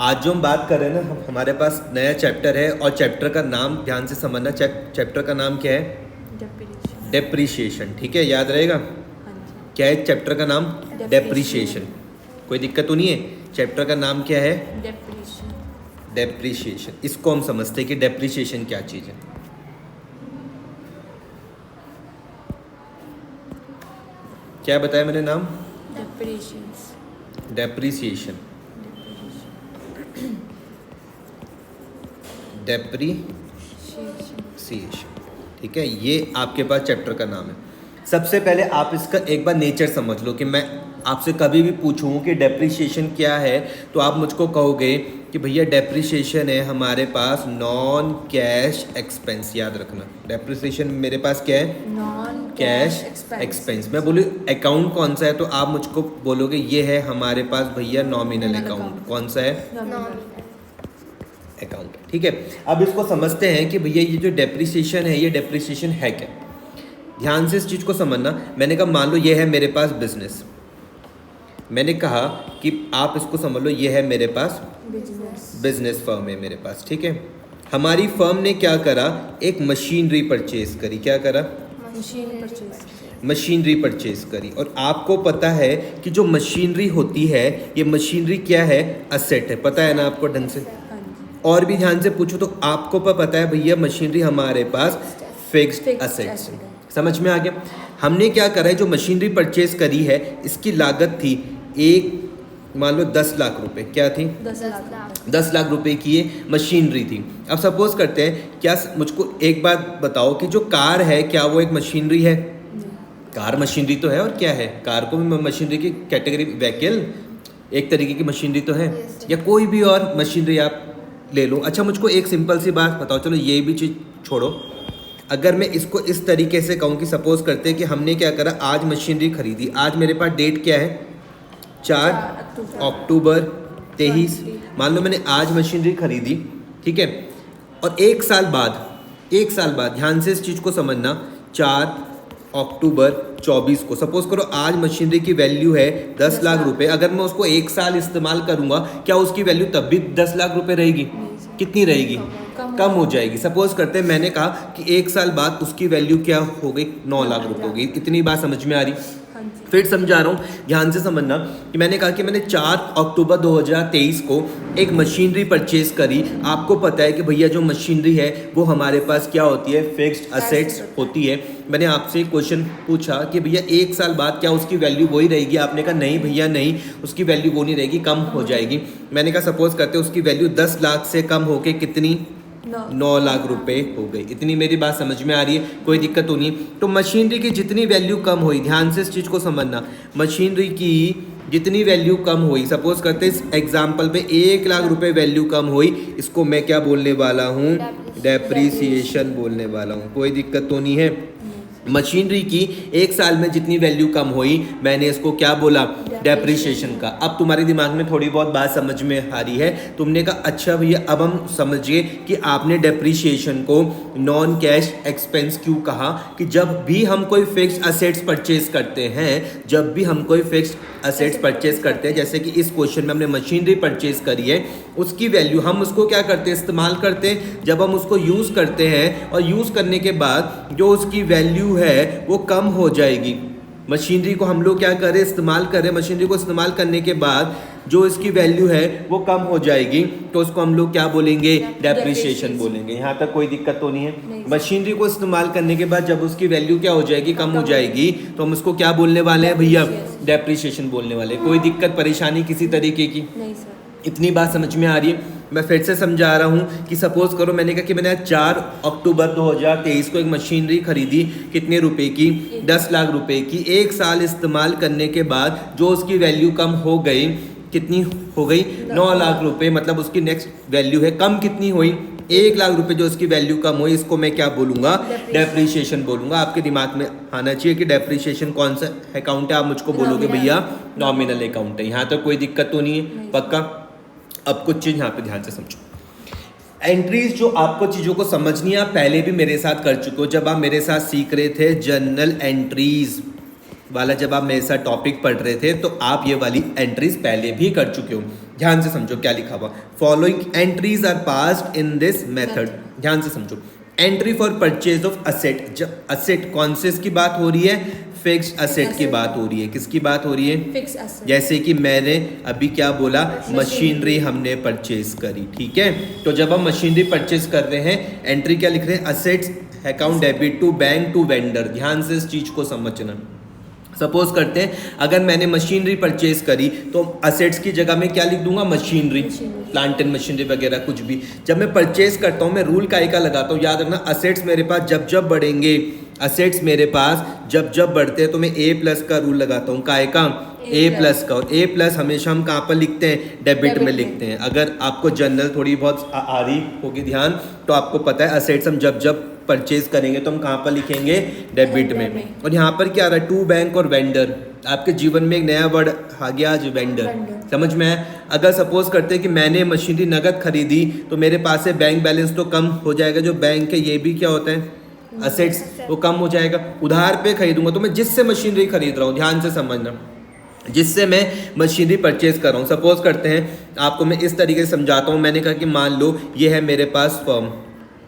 आज जो हम बात कर रहे हैं ना, हमारे पास नया चैप्टर है और चैप्टर का नाम ध्यान से समझना। चैप्टर का नाम क्या है? डेप्रिशिएशन। डेप्रीशिएशन। ठीक है, याद रहेगा। हाँ जी। क्या है चैप्टर का नाम? Depreciation। डेप्रीशिएशन। कोई दिक्कत तो नहीं है? चैप्टर का नाम क्या है? डेप्रिशिएशन। डेप्रीशिएशन। इसको हम समझते हैं कि डेप्रीशिएशन क्या चीज़ है। क्या बताया मैंने नाम? डेप्रिशिएशन। डेप्रीशिएशन। डेप्रीशिएशन। ठीक है, ये आपके पास चैप्टर का नाम है। सबसे पहले आप इसका एक बार नेचर समझ लो कि मैं आपसे कभी भी पूछूं कि डेप्रीशिएशन क्या है तो आप मुझको कहोगे कि भैया डेप्रीशिएशन है हमारे पास नॉन कैश एक्सपेंस। याद रखना, डेप्रीशिएशन मेरे पास क्या है? Non cash expense. मैं बोलूँ अकाउंट कौन सा है तो आप मुझको बोलोगे ये है हमारे पास भैया नॉमिनल अकाउंट। कौन सा है? अकाउंट। ठीक है, अब इसको समझते हैं कि भैया ये जो डेप्रीशिएशन है, ये डेप्रीशिएशन है क्या। ध्यान से इस चीज़ को समझना। मैंने कहा मान लो ये है मेरे पास बिजनेस। मैंने कहा कि आप इसको समझ लो ये है मेरे पास बिजनेस फर्म है मेरे पास। ठीक है, हमारी फर्म ने क्या करा? एक मशीनरी परचेज करी। क्या करा? मशीनरी परचेज करी। और आपको पता है कि जो मशीनरी होती है, ये मशीनरी क्या है? असेट है। पता है ना आपको ढंग से? और भी ध्यान से पूछो तो आपको पता है भैया मशीनरी हमारे पास फिक्स्ड असेट्स। समझ में आ गया? हमने क्या करा है, जो मशीनरी परचेज करी है इसकी लागत थी एक, मान लो 10 लाख रुपए। क्या थी? 10 लाख रुपए की ये मशीनरी थी। अब सपोज करते हैं, क्या मुझको एक बात बताओ कि जो कार है क्या वो एक मशीनरी है? कार मशीनरी तो है। और क्या है? कार को भी मशीनरी की कैटेगरी, व्हीकल एक तरीके की मशीनरी तो है। या कोई भी और मशीनरी आप ले लो। अच्छा मुझको एक सिंपल सी बात बताओ, चलो ये भी चीज़ छोड़ो। अगर मैं इसको इस तरीके से कहूँ कि सपोज करते हैं कि हमने क्या करा, आज मशीनरी खरीदी। आज मेरे पास डेट क्या है? 4 अक्टूबर 23। मान लो मैंने आज मशीनरी खरीदी। ठीक है, और एक साल बाद ध्यान से इस चीज़ को समझना, 4 अक्टूबर 24 को सपोज करो आज मशीनरी की वैल्यू है 10 लाख रुपए। अगर मैं उसको एक साल इस्तेमाल करूंगा, क्या उसकी वैल्यू तब भी 10 लाख रुपए रहेगी? कितनी रहेगी? कम हो जाएगी। सपोज करते हैं मैंने कहा कि एक साल बाद उसकी वैल्यू क्या हो गई? 9 लाख रुपए हो गई। इतनी बात समझ में आ रही? फिर समझा रहा हूँ, ध्यान से समझना कि मैंने कहा कि मैंने 4 अक्टूबर 2023 को एक मशीनरी परचेज करी। आपको पता है कि भैया जो मशीनरी है वो हमारे पास क्या होती है? फिक्स्ड असेट्स होती है। मैंने आपसे एक क्वेश्चन पूछा कि भैया एक साल बाद क्या उसकी वैल्यू वही रहेगी? आपने कहा नहीं भैया नहीं, उसकी वैल्यू वो नहीं रहेगी, कम हो जाएगी। मैंने कहा सपोज करते उसकी वैल्यू 10 लाख से कम होके कितनी? 9 लाख रुपए हो गई। इतनी मेरी बात समझ में आ रही है? कोई दिक्कत तो नहीं? तो मशीनरी की जितनी वैल्यू कम हुई, ध्यान से इस चीज़ को समझना, मशीनरी की जितनी वैल्यू कम हुई, सपोज करते इस एग्जाम्पल पे 1 लाख रुपए वैल्यू कम हुई, इसको मैं क्या बोलने वाला हूँ? डेप्रीसिएशन बोलने वाला हूँ। कोई दिक्कत तो नहीं है? मशीनरी की एक साल में जितनी वैल्यू कम हुई, मैंने इसको क्या बोला? डेप्रीशिएशन का। अब तुम्हारे दिमाग में थोड़ी बहुत बात समझ में आ रही है। तुमने कहा अच्छा भैया अब हम समझिए कि आपने डेप्रीशिएशन को नॉन कैश एक्सपेंस क्यों कहा। कि जब भी हम कोई फिक्स्ड असेट्स परचेज करते हैं, जैसे कि इस क्वेश्चन में हमने मशीनरी परचेज करी है, उसकी वैल्यू हम उसको क्या करते हैं? इस्तेमाल करते हैं। जब हम उसको यूज़ करते हैं और यूज़ करने के बाद जो उसकी वैल्यू है वो कम हो जाएगी। मशीनरी को हम लोग क्या करें? इस्तेमाल करें। मशीनरी को इस्तेमाल करने के बाद जो इसकी वैल्यू है वो कम हो जाएगी, तो उसको हम लोग क्या बोलेंगे? डेप्रीशिएशन बोलेंगे। यहाँ तक कोई दिक्कत तो नहीं है? मशीनरी को इस्तेमाल करने के बाद जब उसकी वैल्यू क्या हो जाएगी? कम हो जाएगी, तो हम उसको क्या बोलने वाले हैं भैया? डेप्रीशिएशन बोलने वाले। कोई दिक्कत परेशानी किसी तरीके की? नहीं सर। इतनी बात समझ में आ रही है? मैं फिर से समझा रहा हूँ कि सपोज करो मैंने कहा कि मैंने 4 अक्टूबर 2023 को एक मशीनरी खरीदी। कितने रुपए की? 10 लाख रुपए की। एक साल इस्तेमाल करने के बाद जो उसकी वैल्यू कम हो गई, कितनी हो गई? 9 लाख रुपए। मतलब उसकी नेक्स्ट वैल्यू है कम। कितनी हुई? 1 लाख रुपए जो उसकी वैल्यू कम हुई, इसको मैं क्या बोलूंगा? डेप्रीशिएशन बोलूंगा। आपके दिमाग में आना चाहिए कि डेप्रीशिएशन कौन सा अकाउंट है। आप मुझको बोलोगे भैया नॉमिनल अकाउंट है। यहाँ तक कोई दिक्कत तो नहीं है? पक्का? अब कुछ चीज़ यहाँ पे ध्यान से समझो। एंट्रीज जो आपको चीज़ों को समझनी है, आप पहले भी मेरे साथ कर चुके हो जब आप मेरे साथ सीख रहे थे जर्नल एंट्रीज। वाला जब आप मेरे साथ टॉपिक पढ़ रहे थे तो आप ये वाली एंट्रीज पहले भी कर चुके हो। ध्यान से समझो क्या लिखा हुआ, following entries are passed in this method. ध्यान से समझो, entry for purchase of asset, जब असेट कौन से की बात हो रही है, फिक्स्ड असेट की बात हो रही है। किसकी बात हो रही है, फिक्स असेट। जैसे कि मैंने अभी क्या बोला, मशीनरी हमने परचेज करी, ठीक है। तो जब हम मशीनरी परचेज कर रहे हैं, एंट्री क्या लिख रहे हैं, assets account debit to bank to vendor. ध्यान से इस चीज को समझना। सपोज करते हैं अगर मैंने मशीनरी परचेज करी तो असेट्स की जगह में क्या लिख दूंगा, मशीनरी, प्लांट एंड मशीनरी वगैरह कुछ भी। जब मैं परचेज करता हूँ मैं रूल काय का लगाता हूँ, याद रखना, असेट्स मेरे पास जब जब बढ़ेंगे, असेट्स मेरे पास जब जब बढ़ते हैं तो मैं ए प्लस का रूल लगाता हूँ, काय का, ए प्लस का। और ए प्लस हमेशा हम कहाँ पर लिखते हैं, डेबिट में लिखते हैं। अगर आपको जनरल थोड़ी बहुत आ रही होगी ध्यान, तो आपको पता है असेट्स हम जब जब परचेज करेंगे तो हम कहाँ पर लिखेंगे, डेबिट में। और यहाँ पर क्या आ रहा है, टू बैंक और वेंडर। आपके जीवन में एक नया वर्ड आ गया आज, वेंडर। समझ में आया। अगर सपोज करते हैं कि मैंने मशीनरी नगद खरीदी तो मेरे पास से बैंक बैलेंस तो कम हो जाएगा, जो बैंक है ये भी क्या होता है, असेट्स, वो कम हो जाएगा। उधार पे खरीदूंगा तो मैं जिससे मशीनरी खरीद रहा हूँ, ध्यान से समझना, जिससे मैं मशीनरी परचेज कर रहा हूँ। सपोज करते हैं आपको मैं इस तरीके से समझाता हूँ। मैंने कहा कि मान लो ये है मेरे पास फर्म,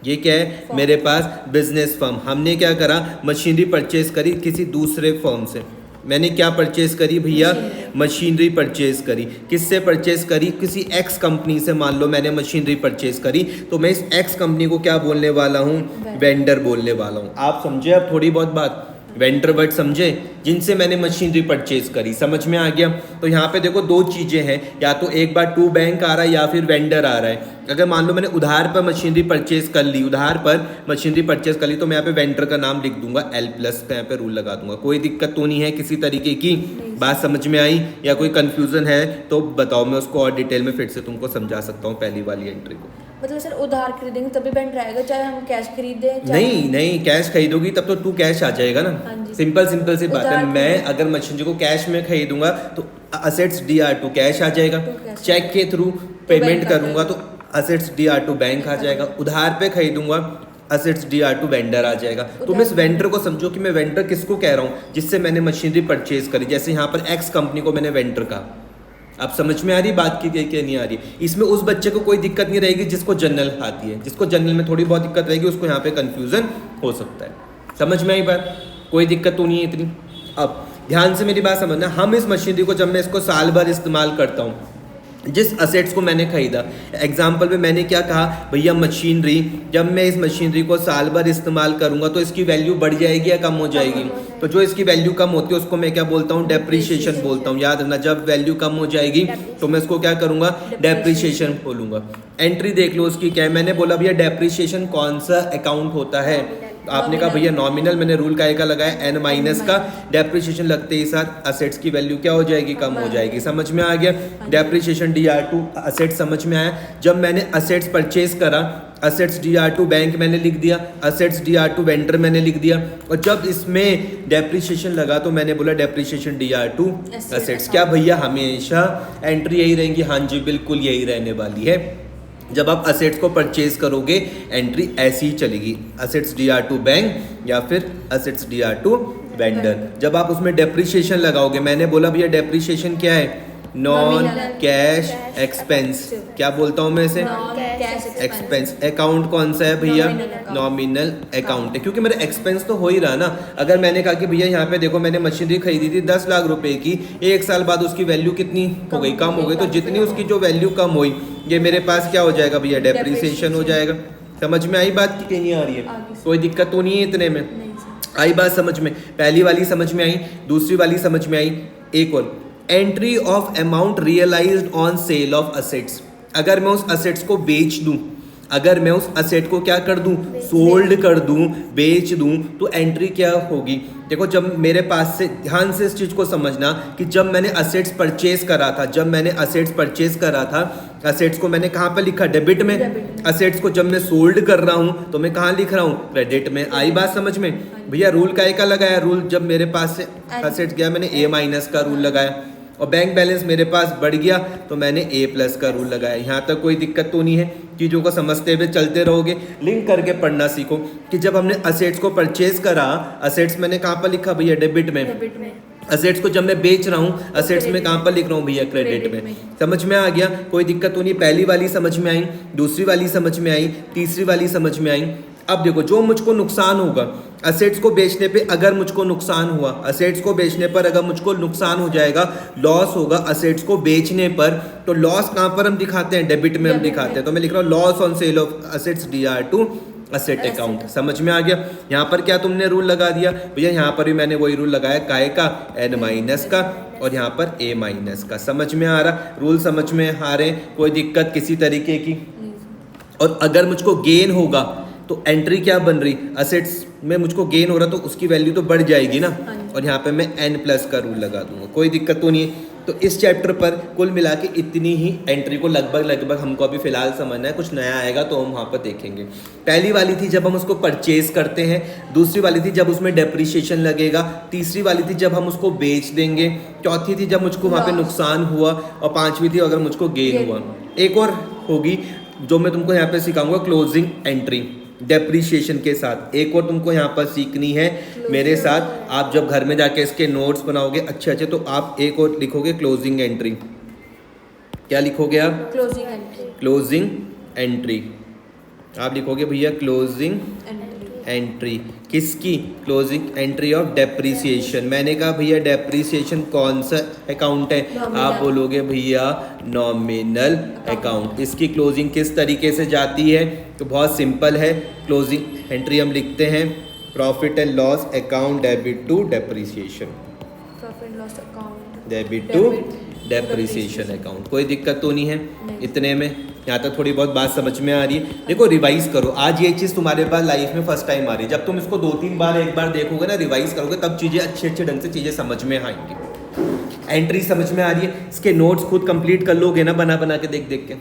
ये क्या है, मेरे पास बिजनेस फर्म। हमने क्या करा, मशीनरी परचेज करी किसी दूसरे फर्म से। मैंने क्या परचेज करी भैया, मशीनरी परचेज करी। किससे परचेज करी, किसी एक्स कंपनी से। मान लो मैंने मशीनरी परचेज करी तो मैं इस एक्स कंपनी को क्या बोलने वाला हूँ, वेंडर बोलने वाला हूँ। आप समझे अब थोड़ी बहुत बात, वेंडर वर्ड समझे, जिनसे मैंने मशीनरी परचेज करी। समझ में आ गया। तो यहाँ पे देखो दो चीजें हैं, या तो एक बार टू बैंक आ रहा है या फिर वेंडर आ रहा है। अगर मान लो मैंने उधार पर मशीनरी परचेज कर ली, उधार पर मशीनरी परचेज कर ली, तो मैं यहाँ पे वेंडर का नाम लिख दूंगा, एल प्लस का यहाँ पे रूल लगा दूंगा। कोई दिक्कत तो नहीं है किसी तरीके की, बात समझ में आई, या कोई कंफ्यूजन है तो बताओ, मैं उसको और डिटेल में फिर से तुमको समझा सकता हूँ पहली वाली एंट्री को। मतलब सर उधार खरीदेंगे तभी बैंक रहेगा, चाहे हम कैश खरीदे, नहीं नहीं, कैश खरीदोगी तब तो टू कैश आ जाएगा ना। सिंपल सिंपल सी बात है। मैं अगर मशीनरी को कैश में खरीदूंगा तो assets D R to cash आ जाएगा, चेक के थ्रू पेमेंट करूंगा तो assets D R to bank आ जाएगा, उधार पे खरीदूंगा assets D R to vendor आ जाएगा। तो मैं इस वेंडर को समझो कि मैं वेंडर किसको कह रहा हूँ, जिससे मैंने मशीनरी परचेज करी। जैसे यहाँ पर एक्स कंपनी को मैंने वेंडर कहा। आप समझ में आ रही बात की क्या नहीं आ रही। इसमें उस बच्चे को कोई दिक्कत नहीं रहेगी जिसको जनरल आती है, जिसको जनरल में थोड़ी बहुत दिक्कत रहेगी उसको यहाँ पे कंफ्यूजन हो सकता है। समझ में आई बात, कोई दिक्कत तो नहीं है इतनी। अब ध्यान से मेरी बात समझना, हम इस मशीनरी को जब मैं इसको साल भर इस्तेमाल करता हूँ, जिस असेट्स को मैंने खरीदा, एग्जाम्पल में मैंने क्या कहा भैया, मशीनरी, जब मैं इस मशीनरी को साल भर इस्तेमाल करूंगा तो इसकी वैल्यू बढ़ जाएगी या कम हो जाएगी। तो जो इसकी वैल्यू कम होती है उसको मैं क्या बोलता हूँ, डेप्रिसिएशन बोलता हूँ। याद रखना, जब वैल्यू कम हो जाएगी तो मैं इसको क्या करूंगा, डेप्रिसिएशन बोलूंगा। एंट्री देख लो उसकी क्या है। मैंने बोला भैया डेप्रिसिएशन कौन सा अकाउंट होता है, आपने कहा भैया नॉमिनल, मैंने रूल का लगाया एन माइनस का। डेप्रिसिएशन लगते ही साथ असेट्स की वैल्यू क्या हो जाएगी, कम हो जाएगी। समझ में आ गया, depreciation D R to assets समझ में आया। जब मैंने असेट्स परचेज करा, assets D R to bank मैंने लिख दिया, assets D R to vendor मैंने लिख दिया। और जब इसमें डेप्रिसिएशन लगा तो मैंने बोला depreciation D R to assets. क्या भैया हमेशा एंट्री यही रहेंगी, हाँ जी बिल्कुल यही रहने वाली है। जब आप असेट्स को परचेज करोगे एंट्री ऐसी ही चलेगी, assets D R to bank या फिर assets D R to vendor. जब आप उसमें डेप्रिसिएशन लगाओगे, मैंने बोला भैया डेप्रिसिएशन क्या है, नॉन कैश एक्सपेंस। क्या बोलता हूँ मैं इसे, एक्सपेंस। अकाउंट कौन सा है भैया, नॉमिनल अकाउंट है, क्योंकि मेरा एक्सपेंस तो हो ही रहा ना। अगर मैंने कहा कि भैया यहाँ पे देखो मैंने मशीनरी खरीदी थी 10 लाख रुपए की, एक साल बाद उसकी वैल्यू कितनी हो गई, कम हो गई। तो जितनी उसकी जो वैल्यू कम हुई, ये मेरे पास क्या हो जाएगा भैया, डेप्रिसिएशन हो जाएगा। समझ में आई बात की नहीं आ रही है, कोई दिक्कत तो नहीं है इतने में, आई बात समझ में। पहली वाली समझ में आई, दूसरी वाली समझ में आई। एक और, entry of amount realised on sale of assets. अगर मैं उस असेट्स को बेच दूं, अगर मैं उस असेट को क्या कर दूं, सोल्ड कर दूं, बेच दूं, तो एंट्री क्या होगी। देखो जब मेरे पास से, ध्यान से इस चीज को समझना कि जब मैंने असेट्स परचेज करा था, जब मैंने असेट्स परचेज करा था, असेट्स को मैंने कहाँ पे लिखा, डेबिट में। असेट्स को जब मैं सोल्ड कर रहा हूँ तो मैं कहाँ लिख रहा हूँ, क्रेडिट में। आई बात समझ में भैया। रूल का लगाया, रूल जब मेरे पास से असेट्स गया मैंने ए माइनस का रूल लगाया, और बैंक बैलेंस मेरे पास बढ़ गया तो मैंने ए प्लस का रूल लगाया। यहाँ तक कोई दिक्कत तो नहीं है, चीज़ों को समझते हुए चलते रहोगे। लिंक करके पढ़ना सीखो कि जब हमने असेट्स को परचेज करा, असेट्स मैंने कहाँ पर लिखा भैया, डेबिट में। असेट्स को जब मैं बेच रहा हूँ, असेट्स में कहाँ पर लिख रहा हूँ भैया, क्रेडिट में। समझ में आ गया, कोई दिक्कत तो नहीं। पहली वाली समझ में आई, दूसरी वाली समझ में आई, तीसरी वाली समझ में आई। अब देखो, जो मुझको नुकसान होगा असेट्स को बेचने पे, अगर मुझको नुकसान हुआ असेट्स को बेचने पर, अगर मुझको नुकसान हो जाएगा, लॉस होगा असेट्स को बेचने पर, तो लॉस कहाँ पर हम दिखाते हैं, डेबिट में हम दिखाते हैं। तो मैं लिख रहा हूँ loss on sale of assets DR to asset account. समझ में आ गया। यहाँ पर क्या तुमने रूल लगा दिया भैया, यहाँ पर भी मैंने वही रूल लगाया, काय का, N माइनस का, और यहाँ पर A माइनस का। समझ में आ रहा, रूल समझ में आ रहे, कोई दिक्कत किसी तरीके की। और अगर मुझको गेन होगा तो एंट्री क्या बन रही, असेट्स में मुझको गेन हो रहा तो उसकी वैल्यू तो बढ़ जाएगी ना, और यहाँ पे मैं N+ का रूल लगा दूंगा, कोई दिक्कत तो नहीं है। तो इस चैप्टर पर कुल मिला के इतनी ही एंट्री को लगभग हमको अभी फिलहाल समझना है, कुछ नया आएगा तो हम वहाँ पर देखेंगे। पहली वाली थी जब हम उसको परचेज करते हैं, दूसरी वाली थी जब उसमें डेप्रिसिएशन लगेगा, तीसरी वाली थी जब हम उसको बेच देंगे, चौथी थी जब मुझको वहाँ पे नुकसान हुआ, और पांचवी थी अगर मुझको गेन हुआ। एक और होगी जो मैं तुमको यहाँ पे सिखाऊंगा, क्लोजिंग एंट्री डेप्रिसिएशन के साथ। एक और तुमको यहाँ पर सीखनी है मेरे साथ। आप जब घर में जाके इसके नोट्स बनाओगे अच्छे, तो आप एक और लिखोगे क्लोजिंग एंट्री। क्या लिखोगे आप, क्लोजिंग एंट्री। क्लोजिंग एंट्री आप लिखोगे भैया, क्लोजिंग एंट्री। एंट्री किसकी, क्लोजिंग एंट्री ऑफ डेप्रिसिएशन। मैंने कहा भैया डेप्रिसिएशन कौन सा अकाउंट है, आप बोलोगे भैया नॉमिनल अकाउंट। इसकी क्लोजिंग किस तरीके से जाती है, तो बहुत सिंपल है। क्लोजिंग एंट्री हम लिखते हैं profit and loss account debit to depreciation, profit loss account debit to depreciation account. कोई दिक्कत तो नहीं है इतने में, यहाँ तक थोड़ी बहुत बात समझ में आ रही है। देखो रिवाइज करो, आज ये चीज़ तुम्हारे पास लाइफ में फर्स्ट टाइम आ रही है। जब तुम इसको 2-3 बार एक बार देखोगे ना, रिवाइज करोगे, तब चीज़ें अच्छे ढंग से चीज़ें समझ में आएंगी। एंट्री समझ में आ रही है, इसके नोट्स खुद कंप्लीट कर लोगे ना, बना के देख के।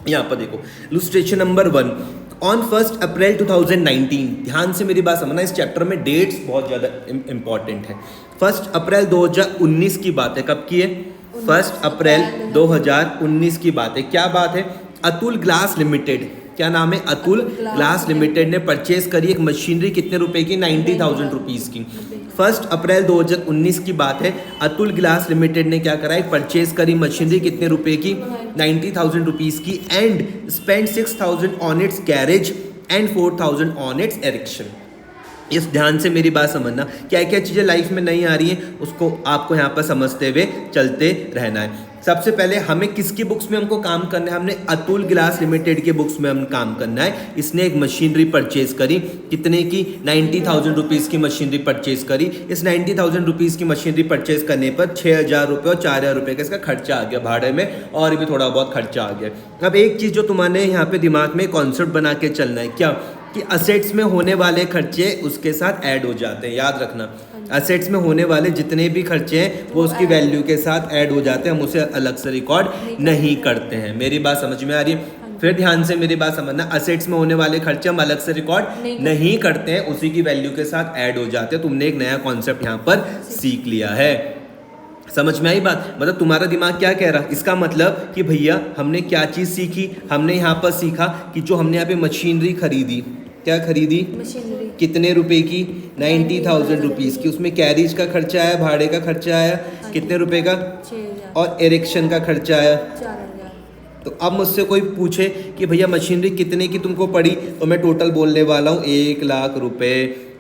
यहाँ पर देखो इलस्ट्रेशन नंबर 1, ऑन 1 अप्रैल 2019। ध्यान से मेरी बात समझना, इस चैप्टर में डेट्स बहुत ज़्यादा इंपॉर्टेंट है। 1 अप्रैल 2019 की बात है, कब की है, 1 अप्रैल 2019 की बात है। क्या बात है, अतुल ग्लास लिमिटेड, क्या नाम है, अतुल ग्लास लिमिटेड ने परचेज करी एक मशीनरी, कितने रुपए की, 90,000 रुपीज़ की। 1 अप्रैल 2019 की बात है, अतुल ग्लास लिमिटेड ने क्या करा, एक परचेज करी मशीनरी, कितने रुपए की, 90,000 रुपीज़ की, and spend 6,000 on it's garage and 4,000 on it's erection. इस ध्यान से मेरी बात समझना, क्या क्या चीज़ें लाइफ में नहीं आ रही हैं उसको आपको यहाँ पर समझते हुए चलते रहना है। सबसे पहले हमें किसकी बुक्स में हमको काम करना है, हमने अतुल ग्लास लिमिटेड के बुक्स में हम काम करना है। इसने एक मशीनरी परचेज करी, कितने की, 90,000 रुपीज़ की मशीनरी परचेज करी। इस 90,000 रुपीज़ की मशीनरी परचेज करने पर 6,000 रुपये और 4,000 रुपये का इसका खर्चा आ गया भाड़े में, और भी थोड़ा बहुत खर्चा आ गया। अब एक चीज़ जो तुम्हारे यहाँ पे दिमाग में कॉन्सेप्ट बना के चलना है, क्या कि असेट्स में होने वाले खर्चे उसके साथ ऐड हो जाते हैं। याद रखना, असेट्स में होने वाले जितने भी खर्चे हैं वो उसकी वैल्यू के साथ ऐड हो जाते हैं, हम उसे अलग से रिकॉर्ड नहीं करते हैं। मेरी बात समझ में आ रही है, फिर ध्यान से मेरी बात समझना, असेट्स में होने वाले खर्चे हम अलग से रिकॉर्ड नहीं करते हैं, उसी की वैल्यू के साथ ऐड हो जाते हैं। तुमने एक नया कॉन्सेप्ट यहाँ पर सीख लिया है। समझ में आई बात, मतलब तुम्हारा दिमाग क्या कह रहा, इसका मतलब कि भैया हमने क्या चीज़ सीखी, हमने यहाँ पर सीखा कि जो हमने यहाँ पे मशीनरी खरीदी, क्या खरीदी, मशीनरी, कितने रुपए की, 90,000 रुपीज़ की। उसमें कैरिज का खर्चा आया, भाड़े का खर्चा आया, कितने रुपए का, 6,000 और एरेक्शन का खर्चा आया। 4,000। तो अब मुझसे कोई पूछे कि भैया मशीनरी कितने की तुमको पड़ी, तो मैं टोटल बोलने वाला हूँ 1,00,000 रुपए।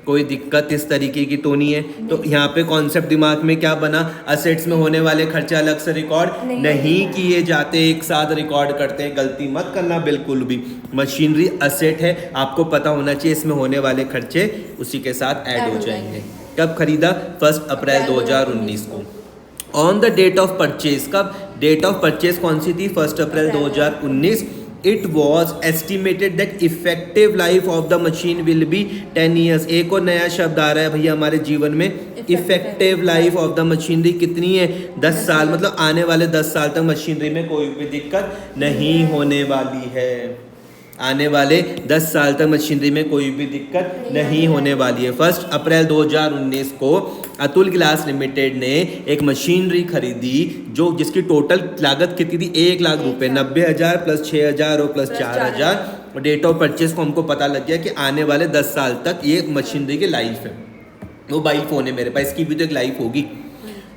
कोई दिक्कत इस तरीके की तो नहीं है। तो यहाँ पे कॉन्सेप्ट दिमाग में क्या बना, असेट्स में होने वाले खर्चे अलग से रिकॉर्ड नहीं किए जाते, एक साथ रिकॉर्ड करते हैं। गलती मत करना बिल्कुल भी, मशीनरी असेट है, आपको पता होना चाहिए इसमें होने वाले खर्चे उसी के साथ ऐड हो जाएंगे। कब खरीदा, 1 अप्रैल 2019 को। On the date of purchase, कब, डेट ऑफ परचेज कौन सी थी, 1 April 2019। It was estimated that effective life of the machine will be 10 years। एक और नया शब्द आ रहा है भैया हमारे जीवन में, effective life of the machinery कितनी है, 10 साल। मतलब आने वाले 10 साल तक मशीनरी में कोई भी दिक्कत नहीं होने वाली है। आने वाले 10 साल तक मशीनरी में कोई भी दिक्कत नहीं होने वाली है। 1 अप्रैल 2019 को अतुल ग्लास लिमिटेड ने एक मशीनरी खरीदी जो जिसकी टोटल लागत कितनी थी, 1,00,000 रुपये, 90,000 प्लस 6,000 और प्लस 4,000। और डेट ऑफ परचेज को हमको पता लग गया कि आने वाले 10 साल तक ये मशीनरी की लाइफ है। मोबाइल फ़ोन है मेरे पास, इसकी भी तो एक लाइफ होगी।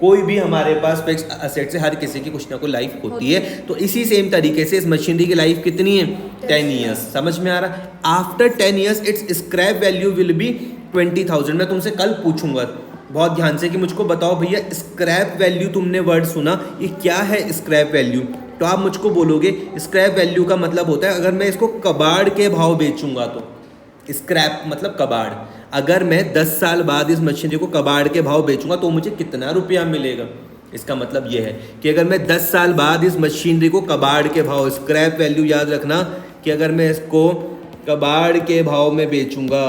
कोई भी हमारे पास फिक्स असेट से हर किसी की कुछ ना कुछ लाइफ होती है। तो इसी सेम तरीके से इस मशीनरी की लाइफ कितनी है? 10 ईयर्स। समझ में आ रहा? After 10 years it's scrap value will be 20,000। मैं तुमसे कल पूछूंगा बहुत ध्यान से कि मुझको बताओ भैया स्क्रैप वैल्यू, तुमने वर्ड सुना, ये क्या है स्क्रैप वैल्यू? तो आप मुझको बोलोगे स्क्रैप वैल्यू का मतलब होता है अगर मैं इसको कबाड़ के भाव बेचूंगा तो। स्क्रैप मतलब कबाड़। अगर मैं 10 साल बाद इस मशीनरी को कबाड़ के भाव बेचूंगा तो मुझे कितना रुपया मिलेगा? इसका मतलब यह है कि अगर मैं 10 साल बाद इस मशीनरी को कबाड़ के भाव, स्क्रैप वैल्यू याद रखना कि अगर मैं इसको कबाड़ के भाव में बेचूंगा,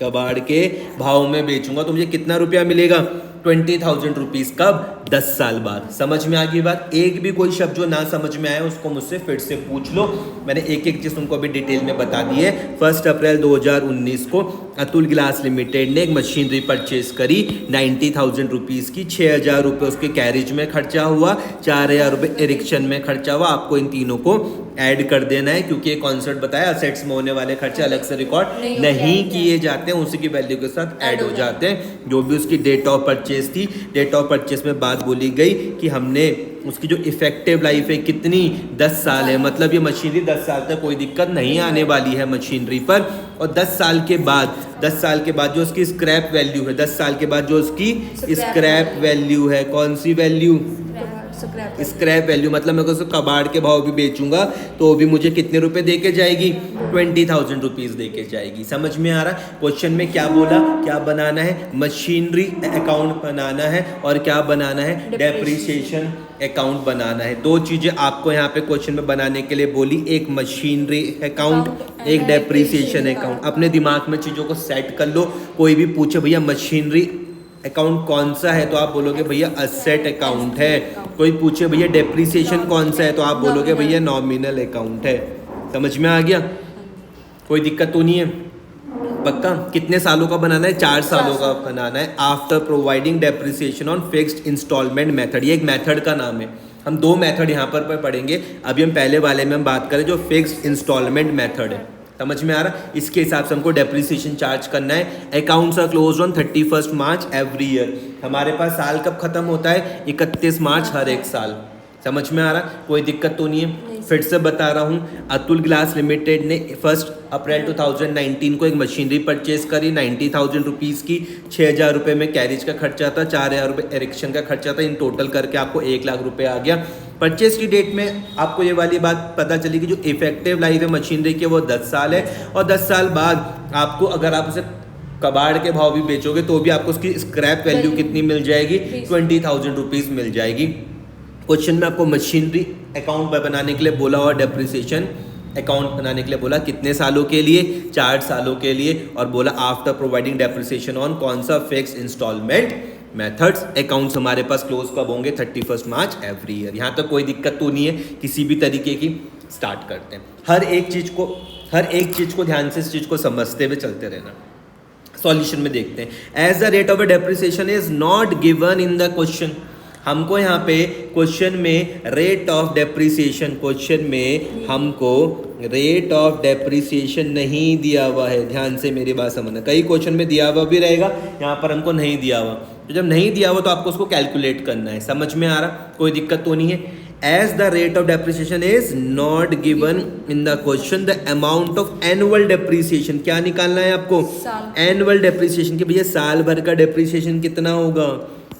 कबाड़ के भाव में बेचूंगा तो मुझे कितना रुपया मिलेगा? 20,000 रुपीज़। कब? 10 साल बाद। समझ में आ गई बात? एक भी कोई शब्द जो ना समझ में आया उसको मुझसे फिर से पूछ लो। मैंने एक एक चीज़ तुमको अभी डिटेल में बता दी है। 1 अप्रैल 2019 को अतुल ग्लास लिमिटेड ने एक मशीनरी परचेज करी 90,000 रुपीज़ की। 6,000 रुपये उसके कैरेज में खर्चा हुआ, 4,000 रुपये इरेक्शन में खर्चा हुआ। आपको इन तीनों को ऐड कर देना है क्योंकि एक कॉन्सेप्ट बताया असेट्स में होने वाले खर्चे अलग से रिकॉर्ड नहीं किए जाते हैं, उसी की वैल्यू के साथ ऐड हो जाते हैं। जो भी उसकी डेट ऑफ परचेज थी, डेट ऑफ परचेज में बात बोली गई कि हमने उसकी जो इफेक्टिव लाइफ है कितनी? 10 साल है। मतलब ये मशीनरी 10 साल तक कोई दिक्कत नहीं आने वाली है मशीनरी पर। और 10 साल के बाद जो उसकी स्क्रैप वैल्यू है, 10 साल के बाद जो उसकी स्क्रैप वैल्यू है, कौन सी वैल्यू? Scrap value. मतलब मैं उसको कबाड़ के भाव भी बेचूंगा तो भी मुझे कितने रुपए दे के जाएगी? 20,000 रुपीज़ दे के जाएगी। समझ में आ रहा? क्वेश्चन में क्या बोला, क्या बनाना है? मशीनरी अकाउंट बनाना है और क्या बनाना है? डेप्रिसिएशन अकाउंट बनाना है। दो चीज़ें आपको यहाँ पे क्वेश्चन में बनाने के लिए बोली, एक मशीनरी अकाउंट, एक डेप्रिसिएशन अकाउंट। अपने दिमाग में चीज़ों को सेट कर लो। कोई भी पूछे भैया मशीनरी अकाउंट कौन सा है तो आप बोलोगे भैया असेट अकाउंट है। कोई पूछे भैया डेप्रिसिएशन कौन सा है तो आप बोलोगे भैया नॉमिनल अकाउंट है। समझ में आ गया? कोई दिक्कत तो नहीं है? पक्का? कितने सालों का बनाना है? 4 सालों का बनाना है। After providing depreciation on fixed installment method, ये एक मेथड का नाम है। हम 2 मेथड यहाँ पर पढ़ेंगे। अभी हम पहले वाले में हम बात करें जो फिक्स्ड इंस्टॉलमेंट मेथड है। समझ में आ रहा? इसके हिसाब से हमको डेप्रिसिएशन चार्ज करना है। Accounts are close on 31 March every year. हमारे पास साल कब खत्म होता है? 31 मार्च हर एक साल। समझ में आ रहा? कोई दिक्कत तो नहीं है? फिर से बता रहा हूँ, अतुल ग्लास लिमिटेड ने 1 अप्रैल 2019 को एक मशीनरी परचेज करी 90,000 रुपीज़ की। 6,000 रुपये में कैरेज का खर्चा था, 4,000 रुपये इरेक्शन का खर्चा था। इन टोटल करके आपको 1 लाख रुपये आ गया। परचेज की डेट में आपको ये वाली बात पता चली कि जो इफेक्टिव लाइफ है मशीनरी की वो 10 साल है। और 10 साल बाद आपको अगर आप उसे कबाड़ के भाव भी बेचोगे तो भी आपको उसकी स्क्रैप वैल्यू कितनी मिल जाएगी? 20,000 रुपीज़ मिल जाएगी। क्वेश्चन में आपको मशीनरी अकाउंट बनाने के लिए बोला और डेप्रिसिएशन अकाउंट बनाने के लिए बोला कितने सालों के लिए? 4 सालों के लिए। और बोला आफ्टर प्रोवाइडिंग डेप्रिसिएशन ऑन कौन सा? Fixed instalment methods. अकाउंट्स हमारे पास क्लोज कब होंगे? 31 मार्च एवरी ईयर। यहाँ तक कोई दिक्कत तो नहीं है किसी भी तरीके की? स्टार्ट करते हैं। हर एक चीज़ को ध्यान से इस चीज़ को समझते हुए चलते रहना। सॉल्यूशन में देखते हैं। As the rate of depreciation is not given in the question. हमको यहाँ पे क्वेश्चन में रेट ऑफ डेप्रिसिएशन, क्वेश्चन में हमको रेट ऑफ डेप्रिसिएशन नहीं दिया हुआ है। ध्यान से मेरी बात समझना। कई क्वेश्चन में दिया हुआ भी रहेगा, यहाँ पर हमको नहीं दिया हुआ। तो जब नहीं दिया हुआ तो आपको उसको कैलकुलेट करना है। समझ में आ रहा? कोई दिक्कत तो नहीं है? As the rate of depreciation is not given in the question the amount of annual depreciation. क्या निकालना है आपको? Annual depreciation. कि भैया साल भर का डेप्रिसिएशन कितना होगा?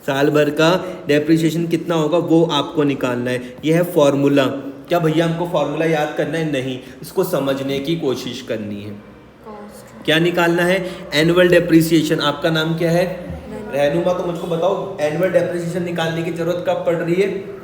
साल भर का डेप्रिसिएशन कितना होगा वो आपको निकालना है। यह है फॉर्मूला। क्या भैया हमको फॉर्मूला याद करना है? नहीं, इसको समझने की कोशिश करनी है। क्या निकालना है? Annual depreciation. आपका नाम क्या है? रहनुमा। तो मुझको बताओ एनुअल डेप्रिसिएशन निकालने की जरूरत कब पड़ रही है?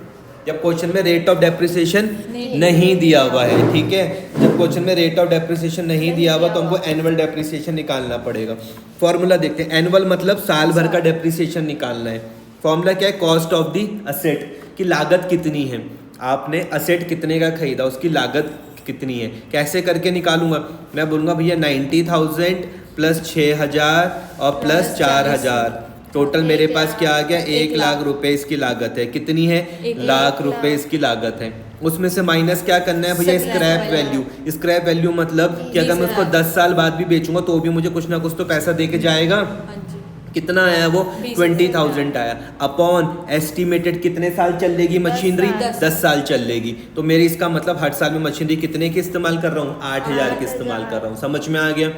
जब क्वेश्चन में रेट ऑफ डेप्रिसिएशन नहीं दिया हुआ है। ठीक है, जब क्वेश्चन में रेट ऑफ डेप्रिसिएशन नहीं दिया हुआ तो हमको एनुअल डेप्रिसिएशन निकालना पड़ेगा। फॉर्मूला देखते हैं। एनुअल मतलब साल भर का डेप्रिसिएशन निकालना है। फॉर्मूला क्या है? कॉस्ट ऑफ दी असेट, की लागत कितनी है। आपने असेट कितने का खरीदा, उसकी लागत कितनी है। कैसे करके निकालूंगा? मैं बोलूँगा भैया 90,000 प्लस 6,000 और प्लस 4,000, टोटल मेरे पास क्या आ गया? 1 लाख रुपए इसकी लागत है। कितनी है? 1 लाख रुपए इसकी लागत है। उसमें से माइनस क्या करना है भैया? Scrap value. स्क्रैप वैल्यू मतलब कि अगर मैं उसको 10 साल बाद भी बेचूंगा तो भी मुझे कुछ ना कुछ तो पैसा दे के जाएगा। कितना आया वो 20,000 20,000 आया अपॉन एस्टिमेटेड कितने साल चलेगी मशीनरी 10 साल चलेगी। तो मेरे इसका मतलब हर साल में मशीनरी कितने की इस्तेमाल कर रहा हूँ 8,000 की इस्तेमाल कर रहा हूँ। समझ में आ गया,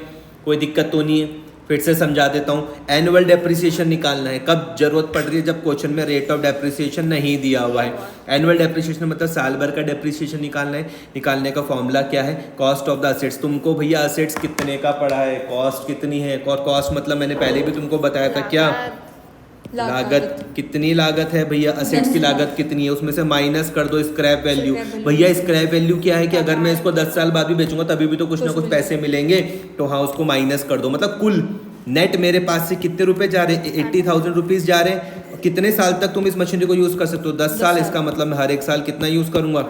कोई दिक्कत तो नहीं है। फिर से समझा देता हूँ, एनुअल डेप्रिसिएशन निकालना है कब जरूरत पड़ रही है, जब क्वेश्चन में रेट ऑफ डेप्रिसिएशन नहीं दिया हुआ है। एनुअल डेप्रिसिएशन मतलब साल भर का डेप्रिसिएशन निकालना है। निकालने का फॉर्मूला क्या है, कॉस्ट ऑफ द असेट्स। तुमको भैया असेट्स कितने का पड़ा है, कॉस्ट कितनी है, और कॉस्ट मतलब मैंने पहले भी तुमको बताया था क्या, लागत। कितनी लागत है भैया, असेट्स की लागत कितनी है, उसमें से माइनस कर दो स्क्रैप वैल्यू। भैया स्क्रैप वैल्यू क्या है कि अगर मैं इसको 10 साल बाद भी बेचूंगा तभी भी तो कुछ ना कुछ पैसे मिलेंगे, तो हाँ उसको माइनस कर दो। मतलब कुल नेट मेरे पास से कितने रुपए जा रहे हैं, 80,000 रुपीज जा रहे हैं। कितने साल तक तुम इस मशीनरी को यूज कर सकते हो, 10 साल। इसका मतलब मैं हर एक साल कितना यूज करूंगा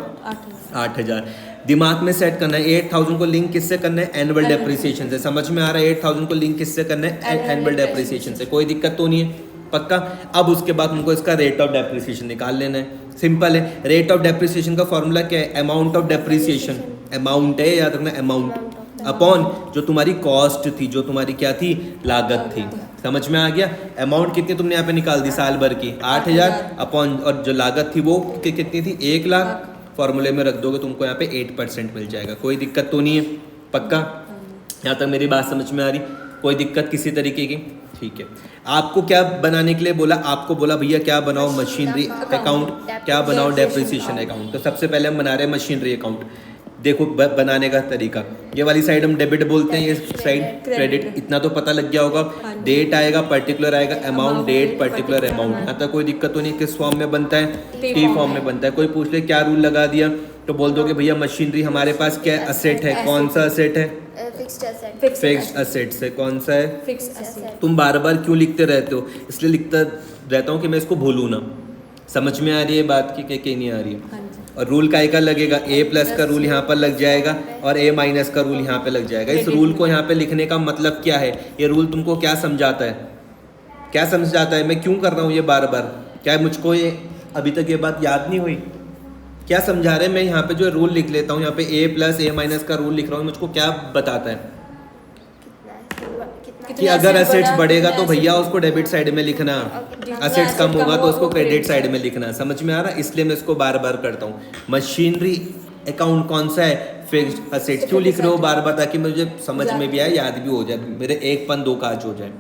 8,000। दिमाग में सेट करना है 8,000 को लिंक किससे करना है, एनुअल डेप्रिसिएशन से। समझ में आ रहा है 8,000 को लिंक किससे करना है, एनुअल डेप्रिसिएशन से। कोई दिक्कत तो नहीं है, पक्का। अब उसके बाद तुमको इसका रेट ऑफ डेप्रिसिएशन निकाल लेना है, सिंपल है। रेट ऑफ डेप्रिसिएशन का फॉर्मूला क्या है, अमाउंट ऑफ डेप्रिसिएशन, अमाउंट है याद रखना, अमाउंट अपॉन जो तुम्हारी कॉस्ट थी, जो तुम्हारी क्या थी, लागत थी। समझ में आ गया। अमाउंट कितनी तुमने यहाँ पे निकाल दी साल भर की 8,000 अपॉन, और जो लागत थी वो कितनी थी 1 लाख। फॉर्मूले में रख दोगे तुमको यहाँ पे 8% मिल जाएगा। कोई दिक्कत तो नहीं है, पक्का। यहाँ तक मेरी बात समझ में आ रही, कोई दिक्कत किसी तरीके की, ठीक है। आपको क्या बनाने के लिए बोला, आपको बोला भैया क्या बनाओ, मशीनरी अकाउंट, क्या बनाओ, डेप्रिसिएशन अकाउंट। तो सबसे पहले हम बना रहे हैं मशीनरी अकाउंट। देखो बनाने का तरीका, ये वाली साइड हम डेबिट बोलते हैं, ये साइड क्रेडिट। इतना तो पता लग गया होगा। डेट आएगा, पर्टिकुलर आएगा, अमाउंट, डेट, पर्टिकुलर, अमाउंट। यहाँ तक कोई दिक्कत तो नहीं। किस फॉर्म में बनता है, टी फॉर्म में बनता है। कोई पूछ ले क्या रूल लगा दिया, तो बोल दोगे भैया मशीनरी हमारे पास क्या असेट है। कौन सा असेट है, फिक्स्ड असेट्स है। कौन सा है, फिक्स्ड असेट। तुम बार बार क्यों लिखते रहते हो, इसलिए लिखता रहता हूँ कि मैं इसको भूलूँ ना। समझ में आ रही है बात की कि नहीं आ रही है। और रूल का लगेगा, ए प्लस का रूल यहाँ पर लग जाएगा और ए माइनस का रूल यहाँ पे लग जाएगा। इस रूल को यहाँ पे लिखने का मतलब क्या है, ये रूल तुमको क्या समझाता है, क्या समझाता है, मैं क्यों कर रहा हूँ ये बार बार, क्या मुझको ये अभी तक ये बात याद नहीं हुई, क्या समझा रहे हैं। मैं यहाँ पे जो रूल लिख लेता हूँ, यहाँ पे ए प्लस ए माइनस का रूल लिख रहा हूँ, मुझको क्या बताता है कि अगर असेट्स बढ़ेगा तो भैया उसको डेबिट साइड में लिखना, असेट्स कम होगा तो उसको क्रेडिट साइड में लिखना। समझ में आ रहा है, इसलिए मैं इसको बार बार करता हूँ। मशीनरी अकाउंट कौन सा है, फिक्स्ड असेट्स। क्यों लिख रहे हो बार बार, ताकि मुझे समझ में भी आए, याद भी हो जाए, मेरे एक पन दो काज हो जाए,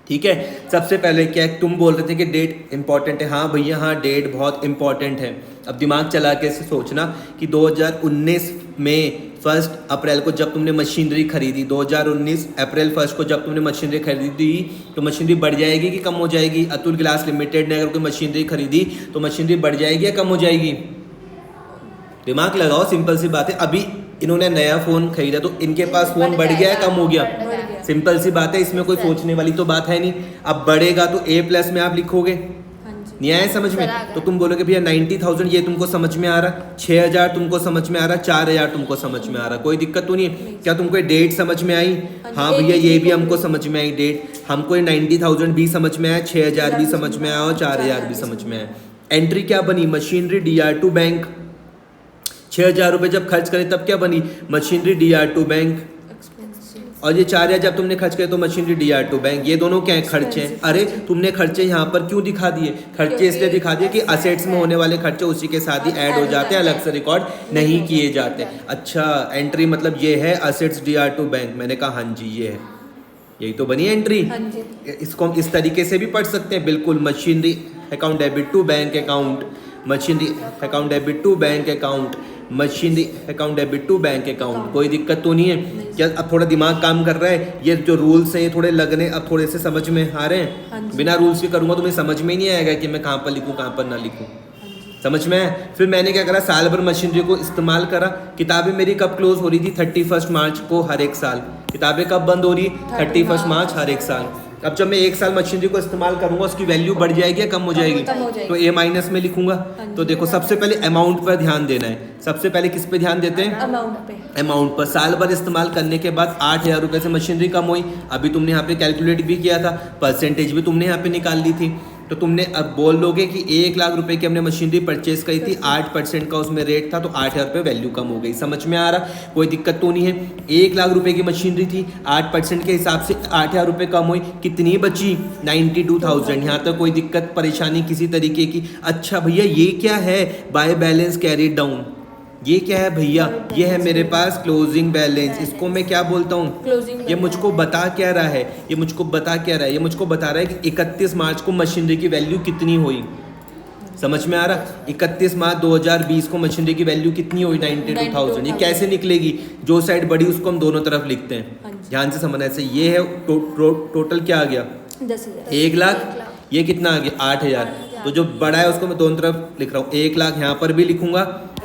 ठीक है। सबसे पहले क्या है, तुम बोल रहे थे कि डेट इंपॉर्टेंट है। हाँ भैया हाँ, डेट बहुत इंपॉर्टेंट है। अब दिमाग चला के सोचना कि 2019 में 1 अप्रैल को जब तुमने मशीनरी खरीदी, 2019 अप्रैल 1 को जब तुमने मशीनरी खरीदी, तो मशीनरी बढ़ जाएगी कि कम हो जाएगी। अतुल ग्लास लिमिटेड ने अगर कोई मशीनरी खरीदी तो मशीनरी बढ़ जाएगी या कम हो जाएगी, दिमाग लगाओ, सिंपल सी बात है। अभी इन्होंने नया फोन खरीदा तो इनके पास फोन बढ़ गया है, कम हो गया, सिंपल सी बात है, इसमें कोई सोचने वाली तो बात है नहीं। अब बढ़ेगा तो ए प्लस में आप लिखोगे, नहीं आया समझ में, तो तुम बोलोगे भैया 90,000 ये तुमको समझ में आ रहा, 6,000 तुमको समझ में आ रहा, 4,000 तुमको समझ में आ रहा, कोई दिक्कत तो नहीं है। क्या तुमको डेट समझ में आई, हाँ भैया ये भी हमको समझ में आई डेट, हमको 90,000 भी समझ में आया, 6,000 भी समझ में आया और 4,000 भी समझ में आया। एंट्री क्या बनी, मशीनरी DR2 बैंक। 6,000 रुपये जब खर्च करे तब क्या बनी, मशीनरी DR2 बैंक। और ये 4,000 जब तुमने खर्च करे तो मशीनरी DR2 बैंक। ये दोनों क्या है, खर्चे हैं। अरे तुमने खर्चे यहाँ पर क्यों दिखा दिए, खर्चे इसलिए दिखा दिए कि असेट्स में होने वाले खर्चे उसी के साथ ही ऐड हो जाते हैं, अलग से रिकॉर्ड नहीं किए जाते। अच्छा एंट्री मतलब ये है असेट्स DR2 बैंक, मैंने कहा हाँ जी ये है, यही तो बनी एंट्री। इसको हम इस तरीके से भी पढ़ सकते हैं, बिल्कुल। Machinery account debit to bank account, machinery account debit to bank account, machinery account debit to bank account. कोई दिक्कत तो नहीं है क्या, अब थोड़ा दिमाग काम कर रहा है। ये जो रूल्स हैं ये थोड़े लगने अब थोड़े से समझ में आ रहे हैं। बिना रूल्स के करूंगा तो मुझे समझ में ही नहीं आएगा कि मैं कहाँ पर लिखूँ कहाँ पर ना लिखूँ, समझ में आया। फिर मैंने क्या करा, साल भर मशीनरी को इस्तेमाल करा। किताबें मेरी कब क्लोज हो रही थी, 31 मार्च को हर एक साल। किताबें कब बंद हो रही, 31 मार्च हर एक साल। अब जब मैं एक साल मशीनरी को इस्तेमाल करूंगा उसकी वैल्यू बढ़ जाएगी या कम हो जाएगी, तो ए माइनस में लिखूंगा। तो देखो सबसे पहले अमाउंट पर ध्यान देना है। सबसे पहले किस पे ध्यान देते हैं, अमाउंट पे। अमाउंट पर। साल भर इस्तेमाल करने के बाद 8,000 रुपये से मशीनरी कम हुई। अभी तुमने यहाँ पे कैलकुलेट भी किया था, परसेंटेज भी तुमने यहाँ पे निकाल ली थी। तो तुमने अब बोल लोगे कि 1 लाख रुपए की हमने मशीनरी परचेज करी थी, 8% का उसमें रेट था तो 8,000 रुपये वैल्यू कम हो गई। समझ में आ रहा? कोई दिक्कत तो नहीं है। 1 लाख रुपए की मशीनरी थी, 8% के हिसाब से 8,000 रुपये कम हुई, कितनी बची? 92,000। यहाँ तक कोई दिक्कत परेशानी किसी तरीके की? अच्छा भैया ये क्या है? बाय बैलेंस कैरी डाउन, ये क्या है भैया? ये है मेरे पास क्लोजिंग बैलेंस। इसको मैं क्या बोलता हूँ? क्लोजिंग ये मुझको बता क्या रहा है? ये मुझको बता क्या रहा है? ये मुझको बता रहा है कि 31 मार्च को मशीनरी की वैल्यू कितनी हुई। समझ में आ रहा? 31 मार्च 2020 को मशीनरी की वैल्यू कितनी हुई? 92,000। ये कैसे निकलेगी? जो साइड बड़ी उसको हम दोनों तरफ लिखते हैं, ध्यान से समझना। ऐसे ये है टोटल क्या आ गया? 10,000। 1 लाख। ये कितना आ गया? 8,000। तो जो बड़ा है उसको मैं दोनों तरफ लिख रहा हूँ। 1 लाख यहाँ पर भी लिखूंगा,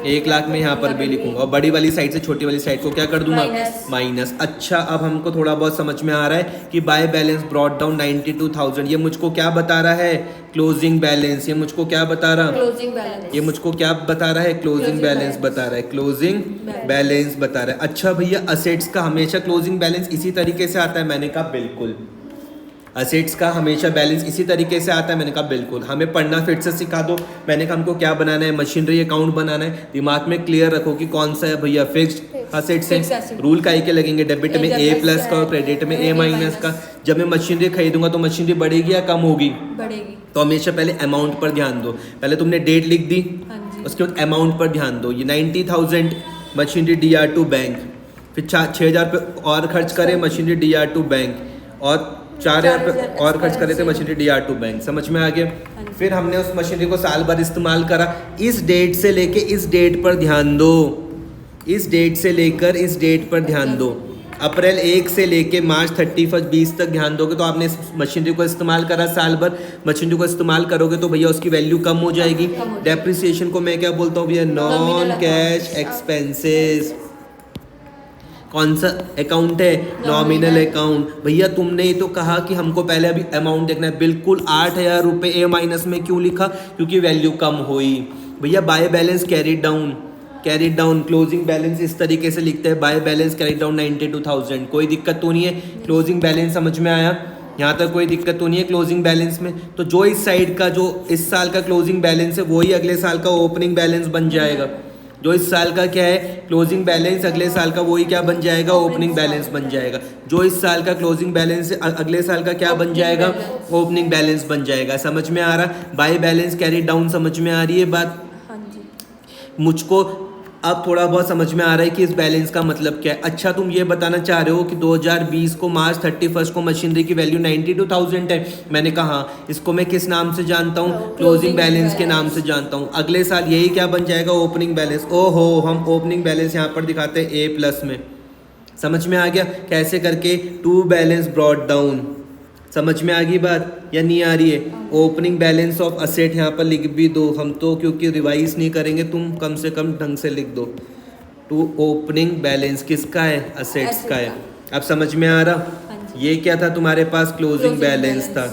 1 लाख में यहाँ पर भी लिखूंगा, और बड़ी वाली साइड से छोटी वाली साइड को क्या कर दूंगा? माइनस। अच्छा अब हमको थोड़ा बहुत समझ में आ रहा है कि बाय बैलेंस ब्रॉट डाउन 92,000। ये मुझको क्या बता रहा है? Closing balance. ये मुझको क्या बता रहा? Closing balance. ये मुझको क्या बता रहा है? क्लोजिंग बैलेंस बता रहा है। क्लोजिंग बैलेंस बता रहा है। अच्छा भैया असेट्स का हमेशा क्लोजिंग बैलेंस इसी तरीके से आता है? मैंने कहा बिल्कुल। असेट्स का हमेशा बैलेंस इसी तरीके से आता है? मैंने कहा बिल्कुल। हमें पढ़ना फिर से सिखा दो। मैंने कहा हमको क्या बनाना है? मशीनरी अकाउंट बनाना है। दिमाग में क्लियर रखो कि कौन सा है भैया? फिक्स्ड असेट्स है। रूल का के लगेंगे, डेबिट में A प्लस का और क्रेडिट में A माइनस का। जब मैं मशीनरी खरीदूंगा तो मशीनरी बढ़ेगी या कम होगी? बढ़ेगी। तो हमेशा पहले अमाउंट पर ध्यान दो। पहले तुमने डेट लिख दी, उसके बाद अमाउंट पर ध्यान दो। ये 90,000 मशीनरी DR2 बैंक, फिर 6,000 रुपये और खर्च करे मशीनरी DR2 बैंक, और 4,000 रुपये और खर्च करे थे मशीनरी DR2 बैंक। समझ में आ गया? फिर हमने उस मशीनरी को साल भर इस्तेमाल करा। इस डेट से लेके इस डेट पर ध्यान दो, इस डेट से लेकर इस डेट पर ध्यान दो। अप्रैल 1 से लेके मार्च 31 20 तक ध्यान दोगे तो आपने इस मशीनरी को इस्तेमाल करा साल भर। मशीनरी को इस्तेमाल करोगे तो भैया उसकी वैल्यू कम हो जाएगी। डेप्रिसिएशन को मैं क्या बोलता हूँ भैया? Non cash expenses. कौन सा अकाउंट है? Nominal account. भैया तुमने ही तो कहा कि हमको पहले अभी अमाउंट देखना है। बिल्कुल 8,000 रुपये A माइनस में क्यों लिखा? क्योंकि वैल्यू कम हुई। भैया by balance carry down, carry down closing balance इस तरीके से लिखते हैं, बाय बैलेंस कैरी डाउन 92,000। कोई दिक्कत तो नहीं है? क्लोजिंग बैलेंस समझ में आया? यहाँ तक कोई दिक्कत तो नहीं है क्लोजिंग बैलेंस में? तो जो इस साइड का जो इस साल का क्लोजिंग बैलेंस है वही अगले साल का ओपनिंग बैलेंस बन जाएगा। जो इस साल का क्या है क्लोजिंग बैलेंस, अगले साल का वही क्या बन जाएगा? ओपनिंग बैलेंस बन जाएगा। जो इस साल का क्लोजिंग बैलेंस है अगले साल का क्या बन जाएगा? ओपनिंग बैलेंस बन जाएगा। समझ में आ रहा? बाय बैलेंस कैरी डाउन समझ में आ रही है बात? हाँ जी। मुझको अब थोड़ा बहुत समझ में आ रहा है कि इस बैलेंस का मतलब क्या है। अच्छा तुम ये बताना चाह रहे हो कि 2020 को मार्च 31 को मशीनरी की वैल्यू 92,000 है। मैंने कहा हाँ, इसको मैं किस नाम से जानता हूँ? क्लोजिंग बैलेंस के नाम से जानता हूँ। अगले साल यही क्या बन जाएगा? Opening balance. ओहो, हम ओपनिंग बैलेंस यहाँ पर दिखाते हैं A प्लस में। समझ में आ गया कैसे करके? To balance brought down. समझ में आ गई बात या नहीं आ रही है? ओपनिंग बैलेंस ऑफ असेट यहाँ पर लिख भी दो हम तो, क्योंकि रिवाइज नहीं करेंगे, तुम कम से कम ढंग से लिख दो। टू ओपनिंग बैलेंस किसका है? असेट्स का है। अब समझ में आ रहा? ये क्या था तुम्हारे पास? क्लोजिंग बैलेंस था।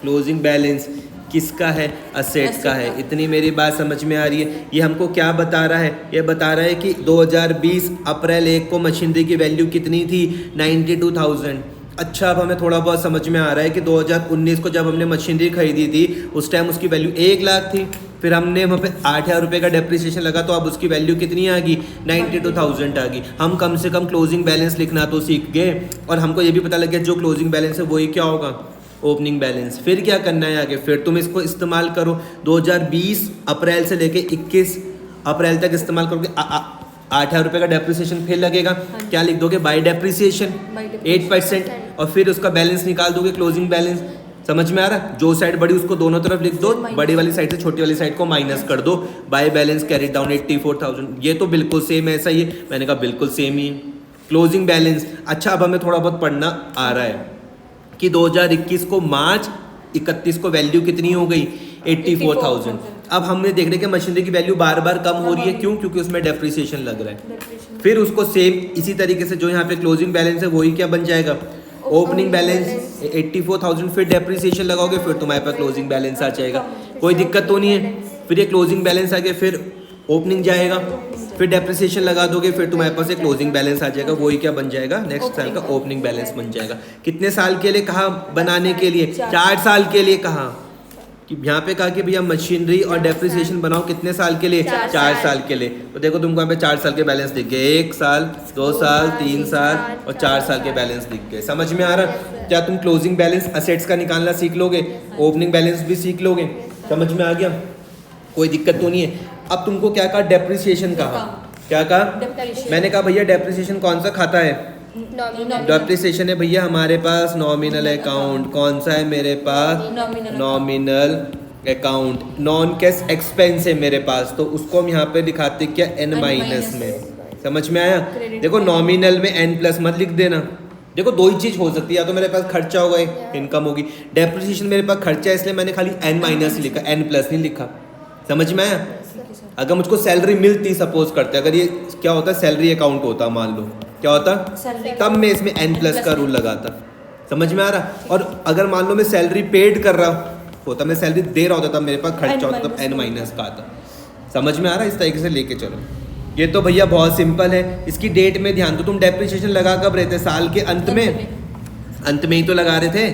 क्लोजिंग बैलेंस किसका है? असेट्स का है। इतनी मेरी बात समझ में आ रही है? ये हमको क्या बता रहा है? ये बता रहा है कि 2020 अप्रैल 1 को मशीनरी की वैल्यू कितनी थी? 92,000। अच्छा अब हमें थोड़ा बहुत समझ में आ रहा है कि 2019 को जब हमने मशीनरी खरीदी थी उस टाइम उसकी वैल्यू 1 लाख थी। फिर हमने वहाँ पे 8,000 रुपये का डेप्रिसिएशन लगा तो अब उसकी वैल्यू कितनी आ गई? 92,000 आ गई। हम कम से कम क्लोजिंग बैलेंस लिखना तो सीख गए, और हमको ये भी पता लग गया जो क्लोजिंग बैलेंस है वही क्या होगा? Opening balance. फिर क्या करना है आगे? फिर तुम इसको इस्तेमाल करो। 2020 अप्रैल से लेके 21 अप्रैल तक इस्तेमाल करोगे। 8,000 रुपये का डेप्रिसिएशन फिर लगेगा। क्या लिख दोगे? बाय डेप्रिसिएशन 8%, और फिर उसका बैलेंस निकाल दोगे, क्लोजिंग बैलेंस। समझ में आ रहा? जो साइड बड़ी उसको दोनों तरफ लिख दो, बड़ी वाली साइड से छोटी वाली साइड को माइनस कर दो। By balance carry down 84,000। ये तो बिल्कुल सेम ऐसा ही है। मैंने कहा बिल्कुल सेम ही है। Closing balance. अच्छा अब हमें थोड़ा बहुत पढ़ना आ रहा है कि 2021 को मार्च 31 को वैल्यू कितनी हो गई? 84,000। अब हमने देख रहे कि मशीनरी की वैल्यू बार बार कम हो रही है। क्यों? क्योंकि उसमें डेप्रिसिएशन लग रहा है। फिर उसको सेम इसी तरीके से जो यहाँ पे क्लोजिंग बैलेंस है वही क्या बन जाएगा? Opening balance 84,000। फिर डेप्रिसिएशन लगाओगे, फिर तुम्हारे पास क्लोजिंग बैलेंस आ जाएगा। कोई दिक्कत तो नहीं है? फिर ये क्लोजिंग बैलेंस आ गया, फिर ओपनिंग जाएगा, फिर डेप्रिसिएशन लगा दोगे, फिर तुम्हारे पास एक क्लोजिंग बैलेंस आ जाएगा। वही क्या बन जाएगा? नेक्स्ट साल का ओपनिंग बैलेंस बन जाएगा। कितने साल के लिए कहा बनाने के लिए? 4 साल के लिए कहा। कि यहाँ पे कहा कि भैया मशीनरी और डेप्रिसिएशन बनाओ कितने साल के लिए, 4 साल के लिए। तो देखो तुमको यहाँ पे 4 साल के बैलेंस दिख गए, 1 साल, 2 साल, 3 साल और 4 साल के बैलेंस दिख गए। समझ में आ रहा? क्या तुम क्लोजिंग बैलेंस असेट्स का निकालना सीख लोगे, ओपनिंग बैलेंस भी सीख लोगे? समझ में आ गया, कोई दिक्कत तो नहीं है। अब तुमको क्या कहा, डेप्रिसिएशन कहा। क्या कहा? मैंने कहा भैया डेप्रिसिएशन कौन सा खाता है? डेप्रिसिएशन है भैया हमारे पास नॉमिनल अकाउंट। कौन सा है मेरे पास? Nominal account. Non cash expense है मेरे पास, तो उसको हम यहाँ पे दिखाते क्या, N माइनस में। समझ में आया? देखो नॉमिनल में N प्लस मत लिख देना। देखो दो ही चीज हो सकती है, या तो मेरे पास खर्चा होगा, इनकम होगी। डेप्रिसिएशन मेरे पास खर्चा है इसलिए मैंने खाली N माइनस लिखा, N प्लस नहीं लिखा। समझ में आया? अगर मुझको सैलरी मिलती, सपोज करते, अगर ये क्या होता, सैलरी अकाउंट होता, मान लो क्या होता, तब मैं इसमें N प्लस का रूल लगाता। समझ में आ रहा? और अगर मान लो मैं सैलरी पेड कर रहा होता, मैं सैलरी दे रहा होता, तब मेरे पास खर्चा होता, तब N माइनस का आता। समझ में आ रहा? इस तरीके से लेके चलो। ये तो भैया बहुत सिंपल है। इसकी डेट में ध्यान दो, तुम डेप्रिसिएशन लगा कब रहे थे? साल के अंत में, अंत में ही तो लगा रहे थे।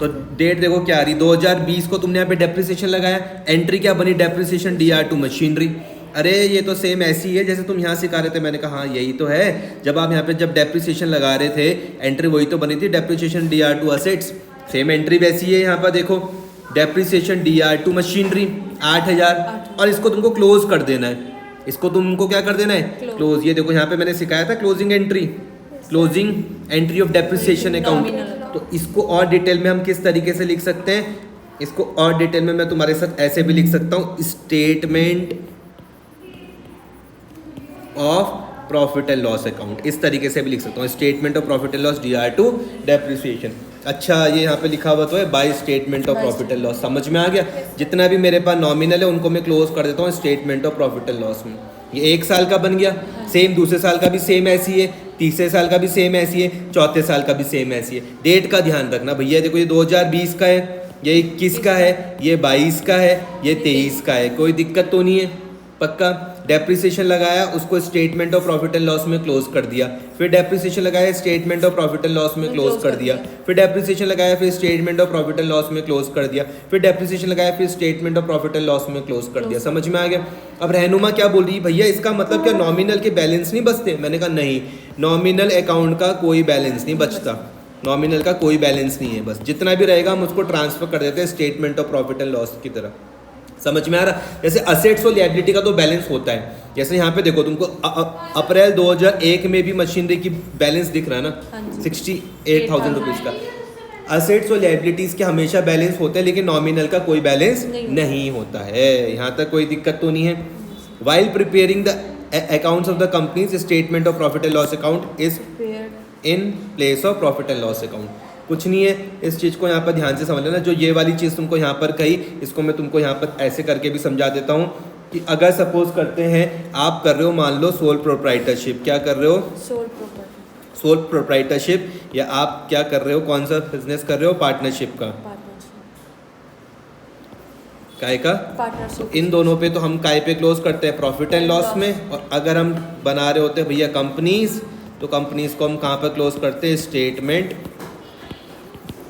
तो डेट देखो क्या आ रही, 2020 को तुमने यहाँ पे डेप्रिसिएशन लगाया। एंट्री क्या बनी, डेप्रिसिएशन DR2 मशीनरी। अरे ये तो सेम ऐसी है जैसे तुम यहाँ सिखा रहे थे। मैंने कहा हाँ यही तो है। जब आप यहाँ पे जब डेप्रिसिएशन लगा रहे थे, एंट्री वही तो बनी थी, depreciation DR2 assets. Same entry वैसी है यहाँ पर। देखो डेप्रिसिएशन DR2 मशीनरी 8000, और इसको तुमको क्लोज कर देना है। इसको तुमको क्या कर देना है, क्लोज। ये देखो यहाँ पे मैंने सिखाया था closing entry, closing entry of depreciation account. तो इसको और डिटेल में हम किस तरीके से लिख सकते हैं, इसको और डिटेल में मैं तुम्हारे साथ ऐसे भी लिख सकता हूँ, statement of profit and loss account. इस तरीके से भी लिख सकता हूँ, statement of profit and loss DR2 depreciation. अच्छा ये यहाँ पे लिखा हुआ तो है by statement of profit and loss. समझ में आ गया? जितना भी मेरे पास नॉमिनल है उनको मैं क्लोज कर देता हूँ statement of profit and loss में। ये 1 साल का बन गया, सेम दूसरे साल का भी सेम ऐसी है, तीसरे साल का भी सेम ऐसी है, चौथे साल का भी सेम ऐसी है। डेट का ध्यान रखना भैया। देखो ये 2020 का है, ये 21 का है, ये 22 का है, ये 23 का है। कोई दिक्कत तो नहीं है? पक्का। डेप्रिसिएशन लगाया, उसको statement of profit and loss में क्लोज कर दिया। फिर डेप्रिसिएशन लगाया, statement of profit and loss में क्लोज कर दिया। फिर डेप्रिसिएशन लगाया, फिर statement of profit and loss में क्लोज कर दिया। फिर डेप्रिसिएशन लगाया, फिर statement of profit and loss में क्लोज कर दिया। समझ में आ गया? अब रहनुमा क्या बोल रही है, भैया इसका मतलब क्या नॉमिनल के बैलेंस नहीं बचते? मैंने कहा नहीं, नॉमिनल अकाउंट का कोई बैलेंस नहीं बचता। नॉमिनल का कोई बैलेंस नहीं है, बस जितना भी रहेगा हम उसको ट्रांसफर कर देते हैं statement of profit and loss की तरह। समझ में आ रहा? जैसे असेट्स और लायबिलिटी का तो बैलेंस होता है। जैसे यहाँ पे देखो तुमको अप्रैल 2001 में भी मशीनरी की बैलेंस दिख रहा है ना, 68,000 रुपीज़ का। असेट्स और लायबिलिटीज़ के हमेशा बैलेंस होते हैं, लेकिन नॉमिनल का कोई बैलेंस नहीं होता है। यहाँ तक कोई दिक्कत तो नहीं है। While preparing the accounts of the companies, statement of profit and loss account is in place of profit and loss account. कुछ नहीं है, इस चीज़ को यहाँ पर ध्यान से समझ लेना। जो ये वाली चीज़ तुमको यहाँ पर कही, इसको मैं तुमको यहाँ पर ऐसे करके भी समझा देता हूँ कि अगर सपोज करते हैं आप कर रहे हो, मान लो सोल प्रोप्राइटरशिप। क्या कर रहे हो? Sole proprietorship. या आप क्या कर रहे हो, कौन सा बिजनेस कर रहे हो? पार्टनरशिप का। काय का? पार्टनरशिप। इन दोनों पे तो हम काय पे क्लोज करते हैं? प्रॉफिट एंड लॉस में। और अगर हम बना रहे होते हैं भैया कंपनीज, तो कंपनीज को हम कहाँ पर क्लोज करते हैं? Statement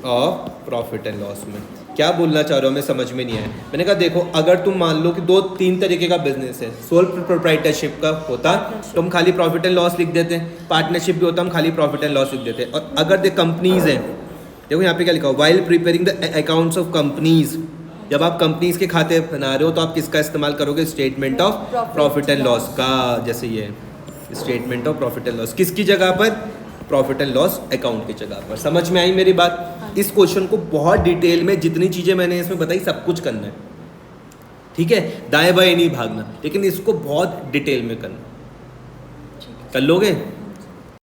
of profit and loss में। क्या बोलना चाह रहे हो, मैं समझ में नहीं आया। मैंने कहा देखो, अगर तुम मान लो कि 2-3 तरीके का बिजनेस है, सोल प्रोप्राइटरशिप का होता तो हम खाली प्रॉफिट एंड लॉस लिख देते हैं, पार्टनरशिप भी होता हम खाली प्रॉफिट एंड लॉस लिख देते हैं। और अगर कंपनीज हैं, देखो यहाँ पे क्या लिखा हो, while preparing the accounts of companies. जब आप कंपनीज के खाते बना रहे हो तो आप किसका इस्तेमाल करोगे? Statement of profit and loss का। जैसे ये statement of profit and loss किसकी जगह पर? प्रॉफिट एंड लॉस अकाउंट की जगह पर। समझ में आई मेरी बात? इस क्वेश्चन को बहुत डिटेल में, जितनी चीज़ें मैंने इसमें बताई सब कुछ करना है, ठीक है? दाएं बाएं नहीं भागना, लेकिन इसको बहुत डिटेल में करना। कर लोगे?